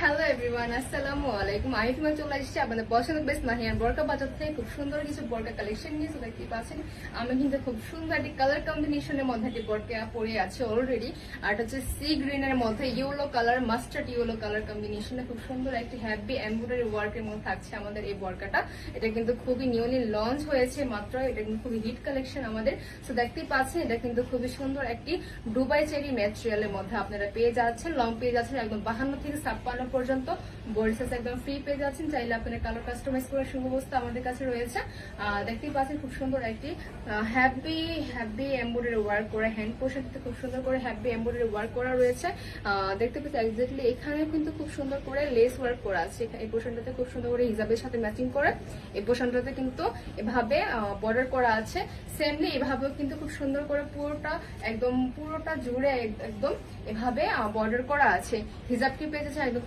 Hello everyone, আসসালামু আলাইকুম। আমি তোমার চলে এসেছি আপনাদের পছন্দের বেস্ট নাহিয়ান বরকা বাজার থেকে খুব সুন্দর কিছু বরকা কালেকশন নিয়ে চলে দেখতে পাচ্ছেন। আমি কিন্তু খুব সুন্দর একটি কালার কম্বিনেশনের মধ্যে একটি বরকা পরে আছে অলরেডি। আর এটা হচ্ছে সি গ্রিনের মধ্যে yellow colour, mustard yellow colour কম্বিনেশনে খুব সুন্দর একটি হ্যাপি এমব্রয়ডারি ওয়ার্কের মধ্যে থাকছে আমাদের এই বরকাটা। এটা কিন্তু খুবই নিউলি লঞ্চ হয়েছে মাত্র। এটা কিন্তু খুবই হিট কালেকশন আমাদের। তো দেখতেই পাচ্ছেন এটা কিন্তু খুবই সুন্দর একটি দুবাই চেরি ম্যাটেরিয়ালের মধ্যে আপনারা পেয়ে যাচ্ছেন। লং পেয়ে যাচ্ছেন একদম 52 থেকে 56 পর্যন্ত। বডি সাইজ একদম ফ্রি পেয়ে যাচ্ছেন। চাইলে আপনারা কালার কাস্টমাইজ করার সুব্যবস্থা আমাদের কাছে রয়েছে। দেখতেই পাচ্ছেন খুব সুন্দর একটি হ্যাপি এমব্রয়ডারি ওয়ার্ক করা, হ্যান্ড পোর্শনটাতে খুব সুন্দর করে হ্যাপি এমব্রয়ডারি ওয়ার্ক করা রয়েছে। দেখতে পাচ্ছি এক্স্যাক্টলি এখানে কিন্তু খুব সুন্দর করে লেস ওয়ার্ক করা আছে। এই পোর্শনটাতে খুব সুন্দর করে হিজাবের সাথে ম্যাচিং করে এই পোর্শনটাতে কিন্তু এভাবে বর্ডার করা আছে। সেমলি এভাবেও কিন্তু খুব সুন্দর করে পুরোটা জুড়ে একদম এভাবে বর্ডার করা আছে। হিজাবটি পেয়ে যাচ্ছে একদম